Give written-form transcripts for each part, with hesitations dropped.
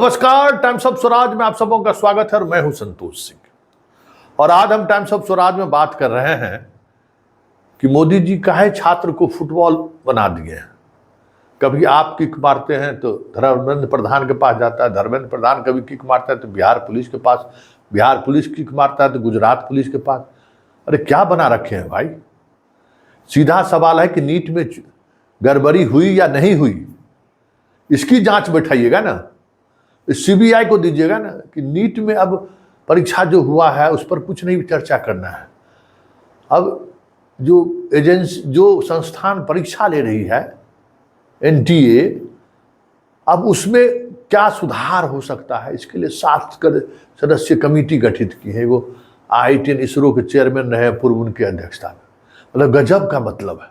नमस्कार, times of Swaraj में आप सबों का स्वागत है और मैं हूं संतोष सिंह। और आज हम टाइम्स ऑफ स्वराज में बात कर रहे हैं कि मोदी जी काहे छात्र को फुटबॉल बना दिए हैं। कभी आप किक मारते हैं तो धर्मेंद्र प्रधान के पास जाता है, धर्मेंद्र प्रधान कभी किक मारता है तो बिहार पुलिस के पास, बिहार पुलिस किक मारता है तो गुजरात पुलिस के पास। अरे क्या बना रखे हैं भाई। सीधा सवाल है कि नीट में गड़बड़ी हुई या नहीं हुई, इसकी जांच बैठाइएगा ना, सीबीआई को दीजिएगा ना कि नीट में अब परीक्षा जो हुआ है उस पर कुछ नहीं चर्चा करना है। अब जो संस्थान परीक्षा ले रही है एनटीए, अब उसमें क्या सुधार हो सकता है, इसके लिए 7 सदस्य कमेटी गठित की है। वो IIT इसरो के चेयरमैन रहे पूर्व, उनकी अध्यक्षता में। मतलब गजब का मतलब है,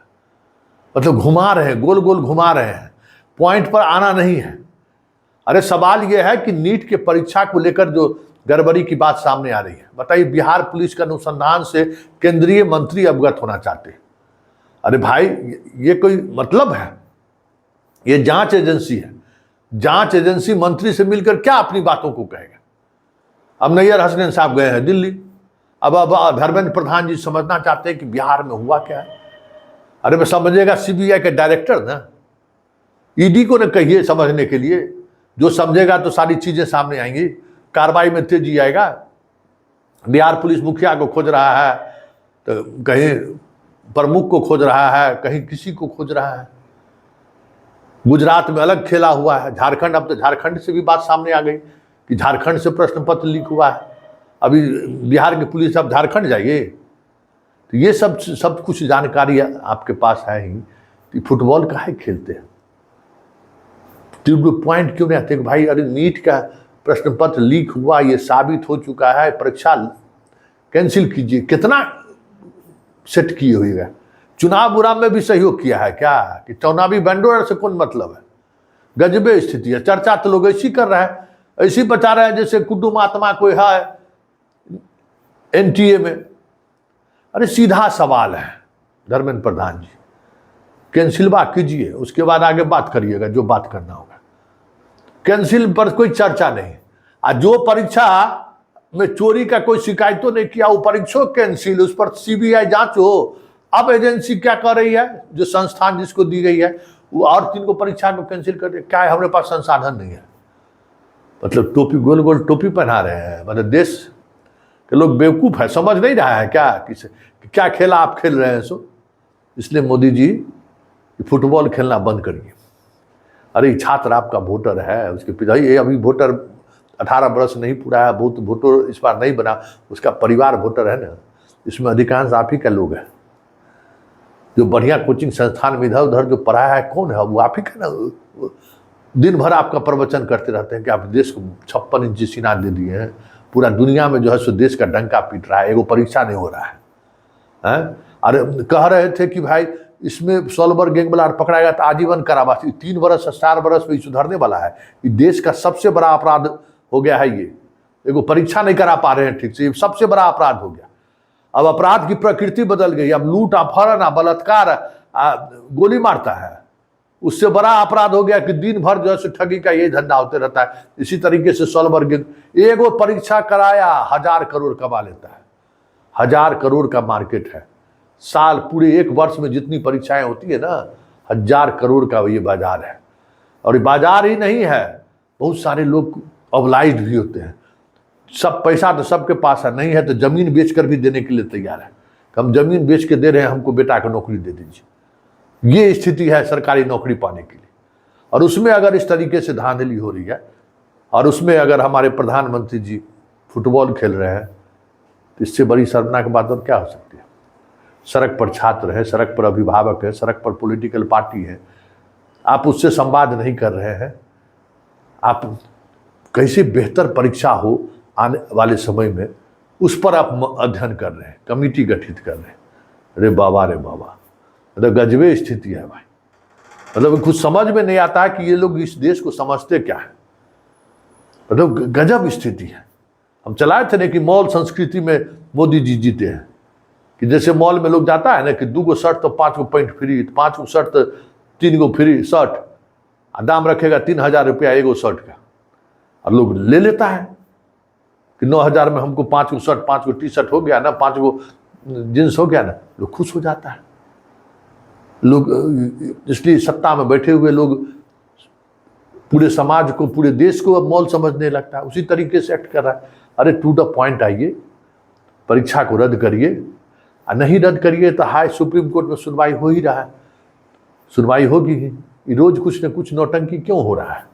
मतलब घुमा रहे हैं, गोल गोल घुमा रहे हैं, पॉइंट पर आना नहीं है। अरे सवाल यह है कि नीट के परीक्षा को लेकर जो गड़बड़ी की बात सामने आ रही है, बताइए, बिहार पुलिस के अनुसंधान से केंद्रीय मंत्री अवगत होना चाहते हैं। अरे भाई, ये कोई मतलब है? ये जांच एजेंसी है, जांच एजेंसी मंत्री से मिलकर क्या अपनी बातों को कहेगा। अब नैयर हसनैन साहब गए हैं दिल्ली, अब धर्मेंद्र प्रधान जी समझना चाहते हैं कि बिहार में हुआ क्या है। अरे मैं समझेगा सीबीआई के डायरेक्टर ना, ईडी को न कहिए समझने के लिए, जो समझेगा तो सारी चीजें सामने आएंगी, कार्रवाई में तेजी आएगा। बिहार पुलिस मुखिया को खोज रहा है तो कहीं प्रमुख को खोज रहा है, कहीं किसी को खोज रहा है। गुजरात में अलग खेला हुआ है, झारखंड, अब तो झारखंड से भी बात सामने आ गई कि झारखंड से प्रश्न पत्र लीक हुआ है। अभी बिहार की पुलिस अब झारखंड जाइए। तो ये सब कुछ जानकारी आपके पास है ही कि फुटबॉल काहे खेलते हैं, पॉइंट क्यों नहीं आते कि भाई अरे नीट का प्रश्न पत्र लीक हुआ, ये साबित हो चुका है, परीक्षा कैंसिल कीजिए। कितना सेट किए हुए है, चुनाव बुराम में भी सहयोग किया है क्या कि चुनावी बैंडोर से कौन मतलब है। गजबे स्थिति है। चर्चा तो लोग ऐसी कर रहे हैं, ऐसी बचा रहे हैं जैसे कुटुंब आत्मा कोई है एनटीए में। अरे सीधा सवाल है धर्मेंद्र प्रधान जी, कैंसिल बात कीजिए, उसके बाद आगे बात करिएगा जो बात करना होगा। कैंसिल पर कोई चर्चा नहीं। जो परीक्षा में चोरी का कोई शिकायत तो नहीं किया, वो परीक्षा कैंसिल, उस पर सीबीआई जांच हो। अब एजेंसी क्या कर रही है, जो संस्थान जिसको दी गई है वो और 3 को परीक्षा को कैंसिल कर दे। क्या है, हमारे पास संसाधन नहीं है। मतलब टोपी, गोल गोल टोपी पहना रहे हैं। मतलब देश के लोग बेवकूफ है, समझ नहीं रहा है क्या खेला आप खेल रहे हैं। सो इसलिए मोदी जी फुटबॉल खेलना बंद करिए। अरे छात्र आपका वोटर है, उसके पिता, ये अभी वोटर 18 वर्ष नहीं पूरा है, बहुत वोटर इस बार नहीं बना, उसका परिवार वोटर है ना। इसमें अधिकांश आप ही का लोग है। जो बढ़िया कोचिंग संस्थान में इधर उधर जो पढ़ाया है, कौन है वो? आप ही का ना। दिन भर आपका प्रवचन करते रहते हैं कि आप देश को 56 इंची सीना दे दिए हैं, पूरा दुनिया में जो है सो देश का डंका पीट रहा है, एगो परीक्षा नहीं हो रहा है। अरे कह रहे थे कि भाई इसमें सोलबर गैंग वाला पकड़ाएगा तो आजीवन कारावास। 3 वर्ष 4 वर्ष में सुधरने वाला है। ये देश का सबसे बड़ा अपराध हो गया है। ये एगो परीक्षा नहीं करा पा रहे हैं ठीक से, ये सबसे बड़ा अपराध हो गया। अब अपराध की प्रकृति बदल गई। अब लूट, अपहरण, बलात्कार, गोली मारता है, उससे बड़ा अपराध हो गया कि दिन भर जो है ठगी का यही धंधा होते रहता है। इसी तरीके से सोलबर गैंग, एगो परीक्षा कराया 1000 करोड़ कमा लेता है। 1000 करोड़ का मार्केट है। साल पूरे 1 वर्ष में जितनी परीक्षाएं होती है ना, 1000 करोड़ का ये बाजार है। और ये बाजार ही नहीं है, बहुत सारे लोग ऑब्लाइज्ड भी होते हैं। सब पैसा तो सबके पास है, नहीं है तो जमीन बेचकर भी देने के लिए तैयार है। हम जमीन बेच के दे रहे हैं, हमको बेटा को नौकरी दे दीजिए। ये स्थिति है सरकारी नौकरी पाने के लिए। और उसमें अगर इस तरीके से धांधली हो रही है, और उसमें अगर हमारे प्रधानमंत्री जी फुटबॉल खेल रहे हैं, तो इससे बड़ी शर्मनाक बात और क्या हो सकती है। सड़क पर छात्र है, सड़क पर अभिभावक है, सड़क पर पॉलिटिकल पार्टी है, आप उससे संवाद नहीं कर रहे हैं। आप कैसे बेहतर परीक्षा हो आने वाले समय में, उस पर आप अध्ययन कर रहे हैं, कमेटी गठित कर रहे हैं। अरे बाबा, रे बाबा, मतलब गजबे स्थिति है भाई। मतलब कुछ समझ में नहीं आता है कि ये लोग इस देश को समझते क्या है। मतलब गजब स्थिति है। हम चलाए थे ना कि मॉल संस्कृति में मोदी जी जीते हैं, कि जैसे मॉल में लोग जाता है ना कि 2 गो शर्ट तो 5 गो पैंट फ्री, 5 गो शर्ट तो 3 गो फ्री शर्ट, दाम रखेगा 3000 रुपया एगो शर्ट का। और लोग ले लेता है कि 9,000 में हमको 5 गो शर्ट, 5 गो टी शर्ट हो गया ना, 5 गो जींस हो गया ना, लोग खुश हो जाता है। लोग इसलिए सत्ता में बैठे हुए लोग पूरे समाज को, पूरे देश को अब मॉल समझने लगता है, उसी तरीके से एक्ट कर रहा है। अरे टू द पॉइंट आइए, परीक्षा को रद्द करिए, और नहीं रद्द करिए तो हाई सुप्रीम कोर्ट में सुनवाई हो ही रहा है, सुनवाई होगी ही। रोज कुछ न कुछ नौटंकी क्यों हो रहा है?